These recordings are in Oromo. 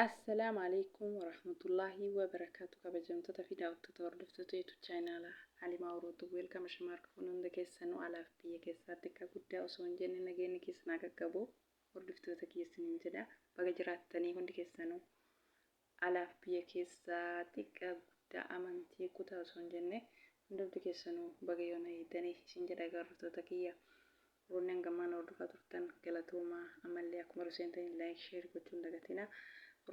Assalaamu alaykum warahmatullahi wabarakaatu. Kabajamtoota fi daawwattoota hordoftoota YouTube chaanala Halimaa Orootuu welkama shamarra kun hunda keessanuu alaaf biyya keessaatti akka guddaa osoo hin jenne nageenyi keessan akka qabu hordoftoota keessaniin jedha. Baga jiraattanii hundi keessanuu alaaf biyya keessaatti akka guddaa amantii kutaa osoo hin jenne hundumti keessanuu baga yoona eegdanii isin jedha hordoftoota kiyya. Roonni hangamaan hordofaa turtan galatoomaa ammallee akkuma ruseentanii laayik sheer gochuun dagatina.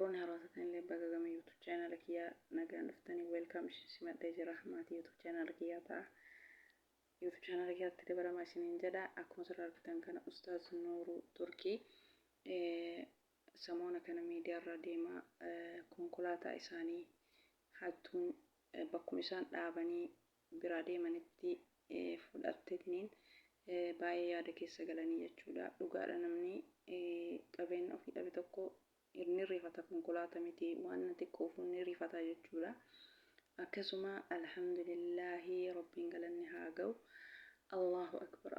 Roonni haroota illee baga gama YouTube chaanala kiyyaa nagaan dhuftanii welcome simadhee jira maatii YouTube chaanala kiyyaa ta'a. YouTube chaanala kiyyaatti dabalamaa isiniin jedha. Akkuma sirraa argitan kana Ustaaz Nuuruu Turkii samoona kana miidiyaa irra deemaa konkolaataa isaanii hattuun bakkuma isaan dhaabanii biraa deemanitti fudhatteetiniin baay'ee yaada keessa galanii jechuudha. Dhugaadha namni qabeenya ofii dhabe tokko inni rifata konkolaataa miti waan xiqqoof inni rifata jechuudha. Akkasuma alhamdulillahi rabbiin galanni haa ga'u. Allahu akbar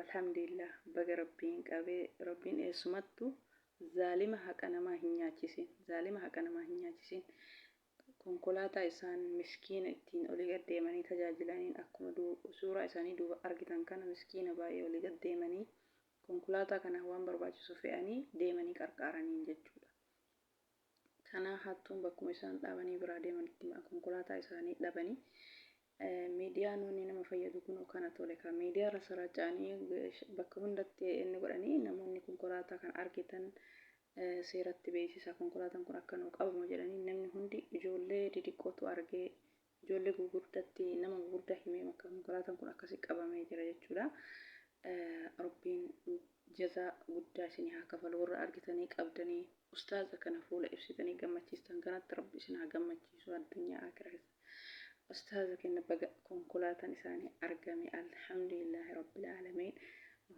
alhamdulillah baga rabbiin qabee rabbiin eessumattu zaalima haqa namaa hin nyaachisin. Konkolaataa isaan miskiina ittiin olii gad deemanii tajaajilaniin akkuma suuraa isaanii duuba argitan kana miskiina baay'ee olii gad deemanii konkolaataa kana waan barbaachisu fe'anii deemanii qarqaaraniin jechuudha. Kana hattuun bakkuma isaan dhaabanii biraa deemanitti konkolaataa isaanii dhabanii miidiyaan wanni nama fayyadu kun kana tole kan miidiyaa irra saraaca'anii bakka hundatti inni godhanii namoonni konkolaataa kan argitan seeratti beeksisa konkolaataan kun akka nu qabamu jedhanii namni hundi ijoollee didiqqootu argee ijoollee gurguddatti nama gurguddaa himee akka konkolaataan kun akkasi qabamee jira jechuudha. Rabbiin jazaa guddaa isinii haa kafalu warra argitanii qabdanii ustaaza kana fuula ibsitanii gammachiistan kanatti rabbi isin haa gammachiisu addunyaa akhiraa. Ustaaza kenna baga konkolaataan isaanii argame alhamdulillahi rabbil aalamiin.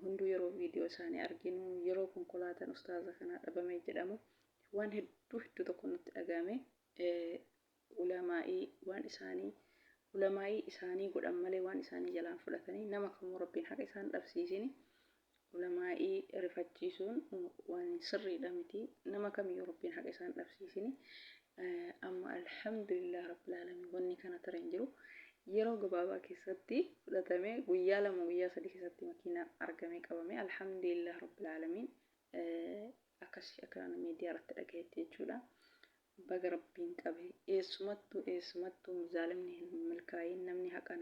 Hunduu yeroo viidiyoo isaanii arginu yeroo konkolaataan ustaaza kanaa dhabame jedhamu waan hedduu tokko nutti dhagahame. Ulamaa'ii isaanii godhan malee waan isaanii jalaan fudhatanii nama kamuu rabbiin haqa isaan dhabsiisini. Ulamaa'ii rifachiisuun waan sirriidha miti nama kamiyyuu rabbiin haqa isaan dhabsiisini. Amma alhamdulillah rabbil aalamiin wanni kana tara hin jiru. Yeroo gabaabaa keessatti fudhatamee guyyaa 2 guyyaa 3 keessatti makiinaan argamee qabame alhamdulillah rabbil aalamiin akkasii akka miidiyaa irratti dhagayetti jechuudha. Baga rabbiin qabe eessumattuu zaalimni hin milkaayin namni haqa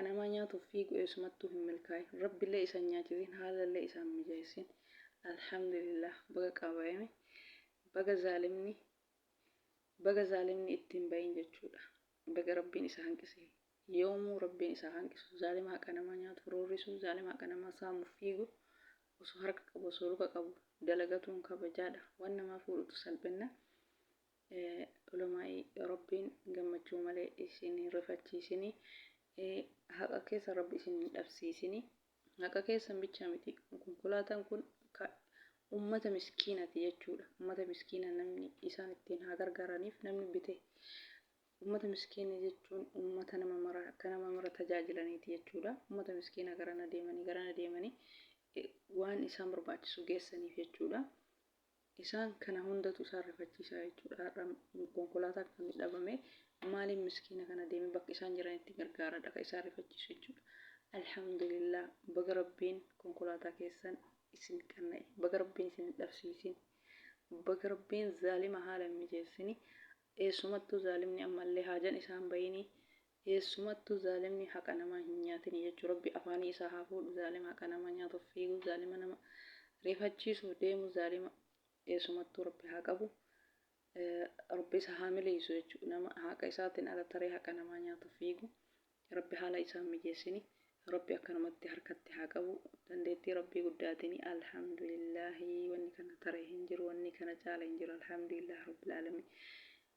namaa nyaatuuf fiigu eessumattuu hin milkaayin rabbillee isaan nyaachisin haalallee isaan mijeessin alhamdulillah baga qabame baga zaalimni ittiin bayin jechuudha. Baga rabbiin isa hanqise yoomuu rabbiin isa hanqisu zaalima haqa namaa nyaatu roorrisu zaalima haqa namaa saamuuf fiigu osoo harka qabu osoo luka qabu dalagatuun kabajaadha waan namaa fuudhutu salphina. Ulamaa'ii rabbiin gammachuu malee isin rifachiisini haqa keessa rabbi isin hin dhabsiisini. Haqa keessan bicha miti konkolaataan kun ummata miskiinati jechuudha. Ummata miskiina namni isaan ittiin haa gargaaraniif namni bite. Ummata miskiina jechuun ummata nama mara tajaajilaniiti jechuudha. Ummata miskiina garana deemanii waan isaan barbaachisu geessaniif jechuudha. Isaan kana hundatu isaan rifachiisaa jechuudha. Konkolaataa kan dhabame maaliin miskiina kana deemee bakka isaan jiranitti gargaaradha kan isaan rifachiisu jechuudha. Alhamdulillah baga rabbiin konkolaataa keessan isin qanna'e baga rabbiin isin dhabsiisin baga rabbiin zaalima haala mijeessini. Eessumattuu zaalimni ammallee haajan isaan bayini eessumattuu zaalimni haqa namaa hin nyaatini jechuudha. Rabbi afaanii isaa haa fuudhu zaalima haqa namaa nyaatuuf fiigu zaalima nama rifachiisuuf deemu zaalima eessumattuu rabbi haa qabu. Rabbi isa haa miliisu jechuudha. Nama haqa isaatiin ala taree haqa namaa nyaatuuf fiigu rabbi haala isaan mijeessini. Rabbi akkanumatti harkatti haa qabu dandeettii rabbii guddaatiin alhamdulillahi wanni kana taree hin jiru wanni kana caala hin jiru alhamdulillah rabbil aalamiin.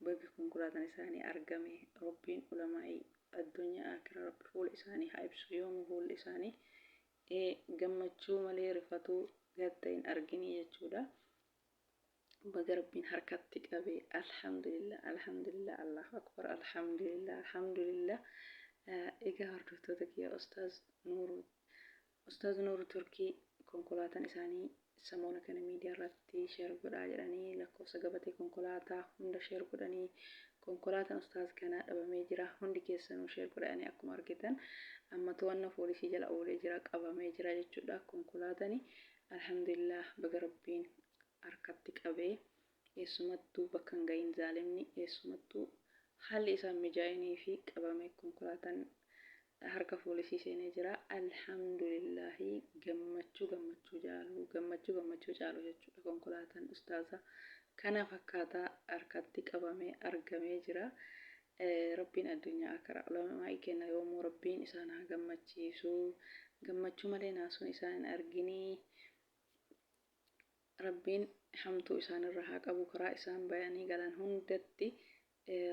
Baga konkolaataan isaanii argame rabbiin ulamaa'ii addunyaa akhiraa rabbi fuula isaanii haa ibsu yoomuu fuulli isaanii gammachuu malee rifatuu gadda hin argini jechuudha. Baga rabbiin harkatti qabe alhamdulillah allahu akbar alhamdulillah. Egaa hordoftoota kiyya Ustaaz Nuuruu Turkii konkolaataan isaanii samoona kana miidiyaa irratti sheer godhaa jedhanii lakkoofsa gabatee konkolaataa hunda sheer godhanii konkolaataan ustaaz kanaa dhabamee jira. Hundi keessanuu sheer godhanii akkuma argitan amma to'annaa poolisii jala oolee jira, qabamee jira jechuudha. Konkolaataan alhamdulillah baga rabbiin harkatti qabee eessumattuu bakka hin gahin zaalimni eessumattuu haalli isaan mijaa'inii fi qabamee konkolaataan harka poolisii seenee jira. Alhamdulillahi gammachuu caalu jechuudha. Konkolaataan ustaaza kana fakkaataa harkatti qabamee argamee jira. Rabbiin addunyaa akara ulamaa kenna yoomuu rabbiin isaan haa gammachiisu. Gammachuu malee naasuun isaan hin arginii. Rabbiin hamtuu isaanirra haa qabu. Karaa isaan bayanii galan hundatti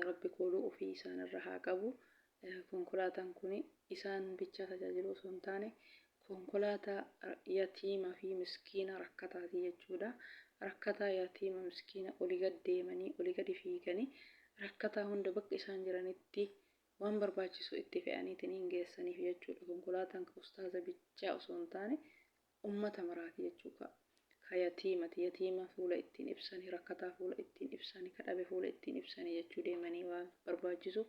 rabbi kooluu ofii isaanirra haa qabu. Konkolaataan kun isaan bicha tajaajilu osoo hin taane konkolaataa yatiimaa fi miskiina rakkataati jechuudha. Rakkataa yatiima miskiina olii gad deemanii olii gadi fiiganii rakkataa hunda bakka isaan jiranitti waan barbaachisu itti fe'aniitiin geessaniif jechuudha. Konkolaataan ustaaza bichaa osoo hin taane ummata maraati jechuudha. Yatiimati yatiima fuula ittiin ibsanii rakkataa fuula ittiin ibsanii kadhabe fuula ittiin ibsanii jechuu deemanii waan barbaachisu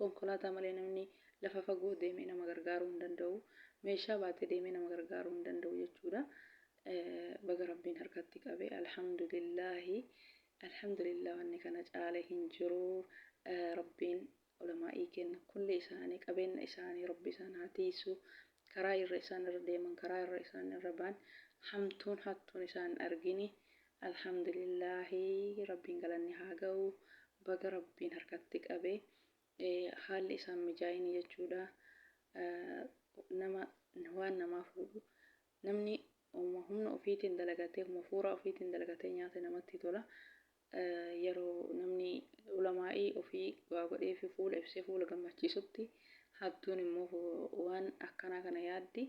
konkolaataa malee namni lafa fagoo deemee nama gargaaruu hin danda'u. Meeshaa baatee deemee nama gargaaruu hin danda'u jechuudha. Baga rabbiin harkatti qabee alhamdulillahi wanni kana caale hin jiru. Rabbiin ulamaa'ii kenna kulli isaanii qabeenya isaanii rabbi isaan haa tiisu. Karaa irra isaan irra deeman karaa irra isaan irra ba'an hamtuun hattuun isaan argini. Alhamdulillahi rabbiin galanni haa ga'u. Baga rabbiin harkatti qabee haalli isaan mijaa'ini jechuudha. Nama waan namaa fuudhu namni humna ofiitiin dalagatee fuula ofiitiin dalagatee nyaata namatti tola. Yeroo namni ulamaa'ii ofii waa godhee fi fuula ibsee fuula gammachiisutti hattuun immoo waan akkanaa kana yaaddi.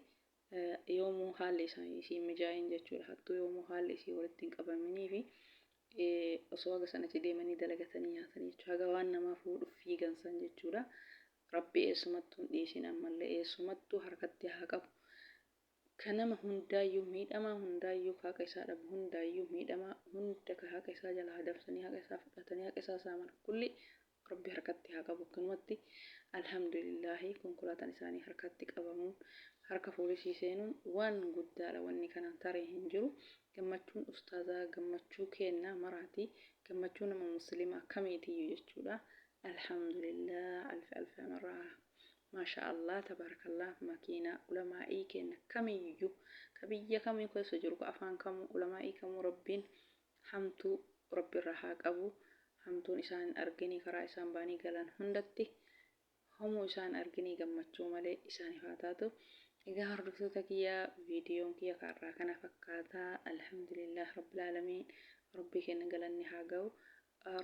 Yoomuu haalli isii mijaa'in jechuudha. Hattuu yoomuu haalli isii walitti hin qabaminii fi osoo haga sanatti deemanii dalagatanii nyaatanii jechuudha. Haga waan namaa fuudhuuf fiigansan jechuudha. Rabbi eessumattuu hin dhiisin ammallee eessumattuu harkatti haa qabu. Kan nama hundaayyuu miidhamaa hundaayyuu haqa isaa dhabu hundaayyuu miidhamaa hunda haqa isaa jalaa dabsanii haqa isaa fudhatanii haqa isaa saaman kulli rabbi harkatti haa qabu. Kanumatti alhamdulillahi konkolaataan isaanii harkatti qabamuun harka poolisii seenuun waan guddaadha. Wanni kanaan taree hin jiru. Gammachuun ustaazaa gammachuu kennaa maraati. Gammachuu nama musliimaa kamiitiyyuu jechuudha. Alhamdulillah alfi marraa. Maashaallah tabarakallah makiinaa ulamaa'ii kenna kamiyyuu kabiyya kamii keessa jiru afaan kamuu ulamaa'ii kamuu rabbiin hamtuu rabbirra haa qabu. Hamtuun isaan arginii karaa isaan baanii galan hundatti homuu isaan arginii gammachuu malee isaaniif haa taatu. Egaa hordoftoota kiyyaa viidiyoon kiyya kaarraa kana fakkaataa. Alhamdulillah rabbil aalamiin rabbii kenna galanni haa ga'u.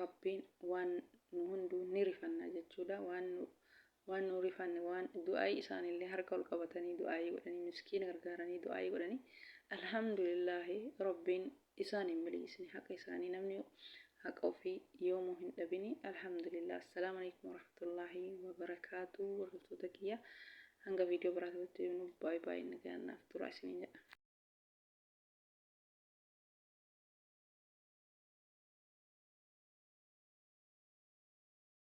Rabbiin waan nu hunduu ni rifanna jechuudha. Waan nu rifanne waan du'aa'ii isaanillee harka ol qabatanii du'aa'ii godhanii miskiina gargaaranii du'aa'ii godhanii alhamdulillahi rabbiin isaan hin miliisne haqa isaanii namni haqa ofii yoomuu hin dhabini. Alhamdulillah. Assalaamu alaikum warahmatullahi wabarakaatuh. Hordoftoota kiyya hanga viidiyoo biraatti baay'ee nagaan naaf turaa isiniin jedha.